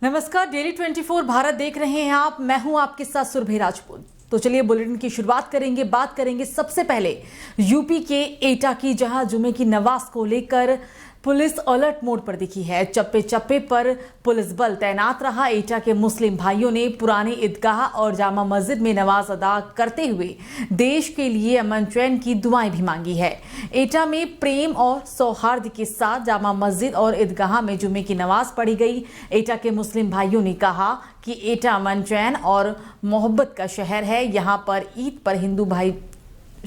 नमस्कार, डेली 24 भारत देख रहे हैं आप। मैं हूं आपके साथ सुरभि राजपूत। तो चलिए बुलेटिन की शुरुआत करेंगे। बात करेंगे सबसे पहले यूपी के एटा की, जहां जुमे की नमाज को लेकर पुलिस अलर्ट मोड पर दिखी है। चप्पे चप्पे पर पुलिस बल तैनात रहा। एटा के मुस्लिम भाइयों ने पुरानी ईदगाह और जामा मस्जिद में नमाज अदा करते हुए देश के लिए अमन चैन की दुआएं भी मांगी है। एटा में प्रेम और सौहार्द के साथ जामा मस्जिद और ईदगाह में जुमे की नमाज पढ़ी गई। एटा के मुस्लिम भाइयों ने कहा कि एटा अमन चैन और मोहब्बत का शहर है। यहाँ पर ईद पर हिंदू भाई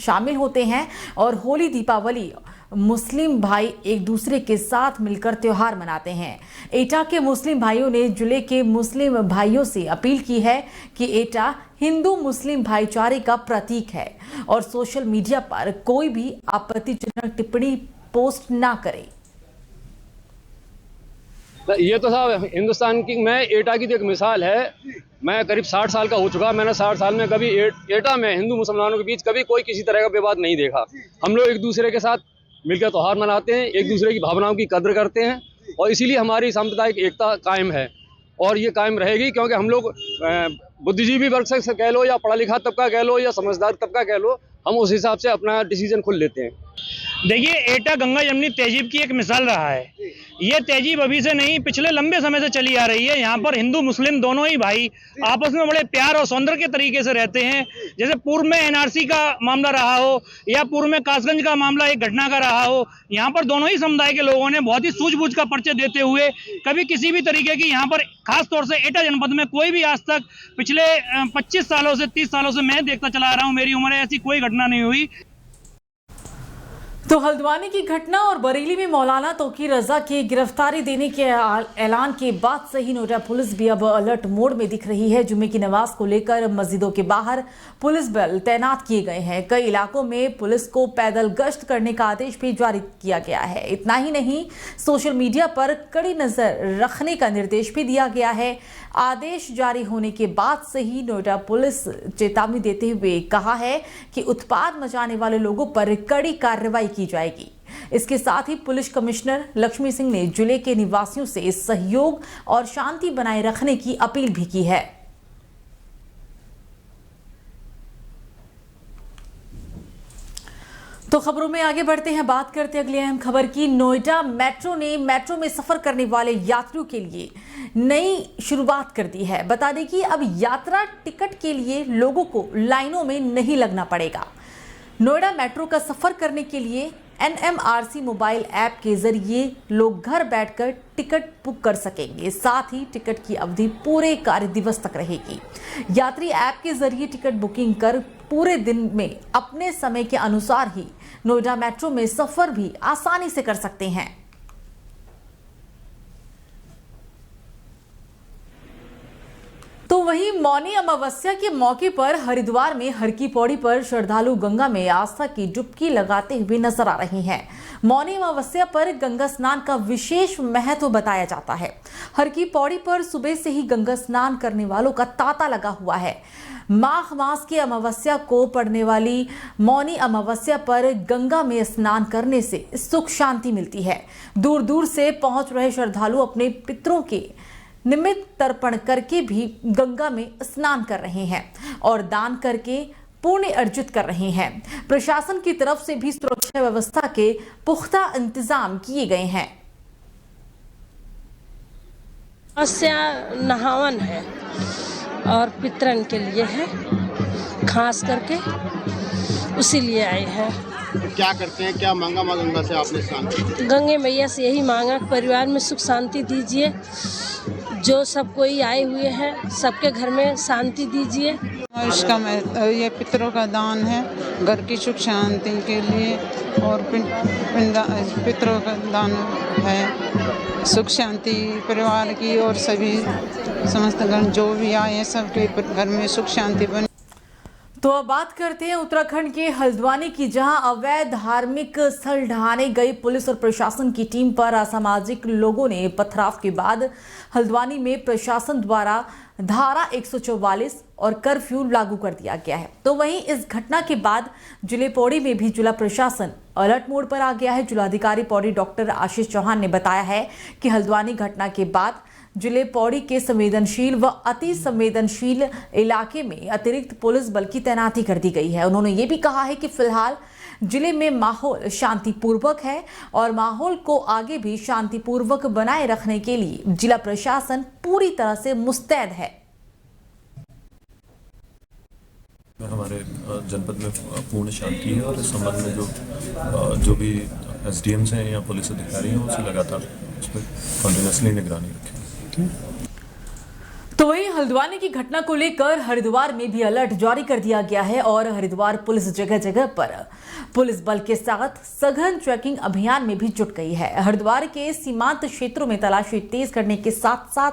शामिल होते हैं और होली, दीपावली मुस्लिम भाई एक दूसरे के साथ मिलकर त्योहार मनाते हैं। एटा के मुस्लिम भाइयों ने जिले के मुस्लिम भाइयों से अपील की है कि एटा हिंदू मुस्लिम भाईचारे का प्रतीक है और सोशल मीडिया पर कोई भी आपत्तिजनक टिप्पणी पोस्ट ना करे। ये तो साहब हिंदुस्तान की, मैं एटा की तो एक मिसाल है। मैं करीब 60 साल का हो चुका। मैंने 60 साल में कभी एटा में हिंदू मुसलमानों के बीच कभी कोई किसी तरह का विवाद नहीं देखा। हम लोग एक दूसरे के साथ मिलकर त्योहार मनाते हैं, एक दूसरे की भावनाओं की कद्र करते हैं और इसीलिए हमारी सांप्रदायिक एकता कायम है और ये कायम रहेगी, क्योंकि हम लोग बुद्धिजीवी वर्ग से कह लो या पढ़ा लिखा तबका कह लो या समझदार तबका कह लो, हम उस हिसाब से अपना डिसीजन खुद लेते हैं। देखिए, एटा गंगा जमनी तहजीब की एक मिसाल रहा है। ये तहजीब अभी से नहीं, पिछले लंबे समय से चली आ रही है। यहाँ पर हिंदू मुस्लिम दोनों ही भाई आपस में बड़े प्यार और सौंदर्य के तरीके से रहते हैं। जैसे पूर्व में एनआरसी का मामला रहा हो या पूर्व में कासगंज का मामला एक घटना का रहा हो, यहाँ पर दोनों ही समुदाय के लोगों ने बहुत ही सूझबूझ का परिचय देते हुए कभी किसी भी तरीके की, यहाँ पर खास तौर से एटा जनपद में कोई भी आज तक पिछले 25 सालों से 30 सालों से मैं देखता चला आ रहा हूँ, मेरी उम्र है, ऐसी कोई घटना नहीं हुई। तो हल्द्वानी की घटना और बरेली में मौलाना तौकीर रजा की गिरफ्तारी देने के ऐलान के बाद से ही नोएडा पुलिस भी अब अलर्ट मोड में दिख रही है। जुमे की नमाज को लेकर मस्जिदों के बाहर पुलिस बल तैनात किए गए हैं। कई इलाकों में पुलिस को पैदल गश्त करने का आदेश भी जारी किया गया है। इतना ही नहीं, सोशल मीडिया पर कड़ी नजर रखने का निर्देश भी दिया गया है। आदेश जारी होने के बाद से ही नोएडा पुलिस चेतावनी देते हुए कहा है कि उत्पात मचाने वाले लोगों पर कड़ी कार्रवाई की जाएगी। इसके साथ ही पुलिस कमिश्नर लक्ष्मी सिंह ने जिले के निवासियों से सहयोग और शांति बनाए रखने की अपील भी की है। तो खबरों में आगे बढ़ते हैं, बात करते हैं अगली अहम खबर की। नोएडा मेट्रो ने मेट्रो में सफर करने वाले यात्रियों के लिए नई शुरुआत कर दी है। बता दें कि अब यात्रा टिकट के लिए लोगों को लाइनों में नहीं लगना पड़ेगा। नोएडा मेट्रो का सफर करने के लिए NMRC मोबाइल ऐप के जरिए लोग घर बैठकर टिकट बुक कर सकेंगे। साथ ही टिकट की अवधि पूरे कार्य दिवस तक रहेगी। यात्री ऐप के जरिए टिकट बुकिंग कर पूरे दिन में अपने समय के अनुसार ही नोएडा मेट्रो में सफर भी आसानी से कर सकते हैं। तो वहीं मौनी अमावस्या के मौके पर हरिद्वार में हर की पौड़ी पर श्रद्धालु गंगा में आस्था की डुबकी लगाते हुए नजर आ रहे हैं। मौनी अमावस्या पर गंगा स्नान का विशेष महत्व बताया जाता है। हर की पौड़ी पर सुबह से ही गंगा स्नान करने वालों का तांता लगा हुआ है। माघ मास की अमावस्या को पड़ने वाली मौनी अमावस्या पर गंगा में स्नान करने से सुख शांति मिलती है। दूर दूर से पहुंच रहे श्रद्धालु अपने पितरों के निमित्त तर्पण करके भी गंगा में स्नान कर रहे हैं और दान करके पुण्य अर्जित कर रहे हैं। प्रशासन की तरफ से भी सुरक्षा व्यवस्था के पुख्ता इंतजाम किए गए हैं। नहावन है और पितरन के लिए है, खास करके उसी लिए आए हैं। तो क्या करते हैं, क्या मांगा माँ गंगा से आपने स्नान? गंगे मैया से यही मांगा, परिवार में सुख शांति दीजिए। जो सब कोई आए हुए हैं सबके घर में शांति दीजिए। इसका ये पितरों का दान है, घर की सुख शांति के लिए, और पितरों का दान है सुख शांति परिवार की और सभी समस्त गण जो भी आए हैं सबके घर में सुख शांति बने। तो अब बात करते हैं उत्तराखंड के हल्द्वानी की, जहां अवैध धार्मिक स्थल ढहाने गई पुलिस और प्रशासन की टीम पर असामाजिक लोगों ने पथराव के बाद हल्द्वानी में प्रशासन द्वारा धारा 144 और कर्फ्यू लागू कर दिया गया है। तो वहीं इस घटना के बाद जिले पौड़ी में भी जिला प्रशासन अलर्ट मोड पर आ गया है। जिलाधिकारी पौड़ी डॉक्टर आशीष चौहान ने बताया है कि हल्द्वानी घटना के बाद जिले पौड़ी के संवेदनशील व अति संवेदनशील इलाके में अतिरिक्त पुलिस बल की तैनाती कर दी गई है। उन्होंने ये भी कहा है कि फिलहाल जिले में माहौल शांतिपूर्वक है और माहौल को आगे भी शांतिपूर्वक बनाए रखने के लिए जिला प्रशासन पूरी तरह से मुस्तैद है। हमारे जनपद में पूर्ण शांति है और इस संबंध में जो भी एसडीएम्स हैं या पुलिस अधिकारी हैं उनसे लगातार उस पर कंटिन्यूसली निगरानी रखें। तो वहीं हल्द्वानी की घटना को लेकर हरिद्वार में भी अलर्ट जारी कर दिया गया है और हरिद्वार पुलिस जगह जगह पर पुलिस बल के साथ सघन चेकिंग अभियान में भी जुट गई है। हरिद्वार के सीमांत क्षेत्रों में तलाशी तेज करने के साथ साथ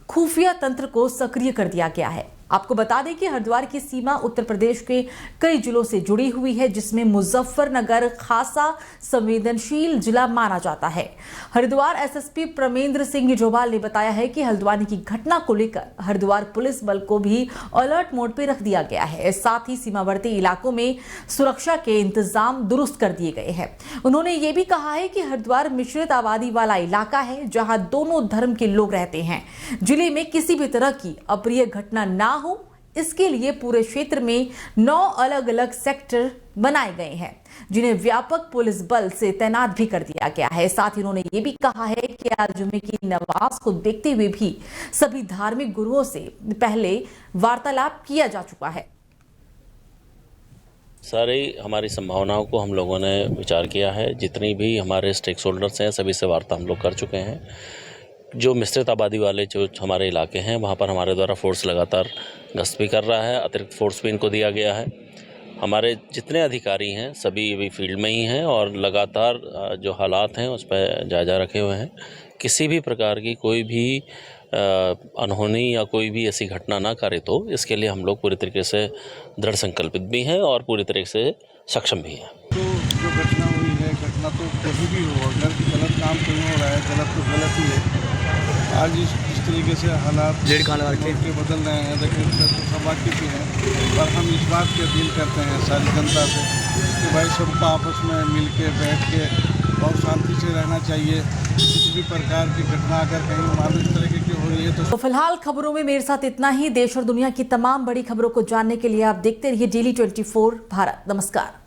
खुफिया तंत्र को सक्रिय कर दिया गया है। आपको बता दें कि हरिद्वार की सीमा उत्तर प्रदेश के कई जिलों से जुड़ी हुई है, जिसमें मुजफ्फरनगर खासा संवेदनशील जिला माना जाता है। हरिद्वार एसएसपी प्रमेंद्र सिंह जोबाल ने बताया है कि हल्द्वानी की घटना को लेकर हरिद्वार पुलिस बल को भी अलर्ट मोड पर रख दिया गया है। साथ ही सीमावर्ती इलाकों में सुरक्षा के इंतजाम दुरुस्त कर दिए गए हैं। उन्होंने ये भी कहा है कि हरिद्वार मिश्रित आबादी वाला इलाका है, जहां दोनों धर्म के लोग रहते हैं। जिले में किसी भी तरह की अप्रिय घटना ना हो, इसके लिए पूरे क्षेत्र में 9 अलग अलग सेक्टर बनाए गए हैं, जिन्हें व्यापक पुलिस बल से तैनात भी कर दिया गया है। साथ ही उन्होंने ये भी कहा है कि आज जुमे की नमाज को देखते हुए भी सभी धार्मिक गुरुओं से पहले वार्तालाप किया जा चुका है। सारी हमारी संभावनाओं को हम लोगों ने विचार किया है। जितनी भी हमारे स्टेक होल्डर्स हैं सभी से वार्ता हम लोग कर चुके हैं। जो मिश्रित आबादी वाले जो हमारे इलाके हैं वहाँ पर हमारे द्वारा फोर्स लगातार गश्त भी कर रहा है। अतिरिक्त फोर्स भी इनको दिया गया है। हमारे जितने अधिकारी हैं सभी अभी फील्ड में ही हैं और लगातार जो हालात हैं उस पर जायजा रखे हुए हैं। किसी भी प्रकार की कोई भी अनहोनी या कोई भी ऐसी घटना ना करे तो इसके लिए हम लोग पूरी तरीके से दृढ़ संकल्पित भी हैं और पूरी तरीके से सक्षम भी हैं। तो जो घटना हुई है, घटना तो कभी भी हो, अगर गलत काम कहीं हो रहा है गलत तो गलत ही है। आज इस तरीके से हालात के बदल रहे हैं, लेकिन तो सब वाकिफ ही हैं। और हम इस बात की अपील करते हैं सारी जनता से कि भाई सबको आपस में मिल के बैठ के बहुत शांति से रहना चाहिए। किसी भी प्रकार की घटना अगर कहीं मान इस तरीके की हो रही है तो फिलहाल खबरों में मेरे साथ इतना ही। देश और दुनिया की तमाम बड़ी खबरों को जानने के लिए आप देखते रहिए डेली 24 भारत। नमस्कार।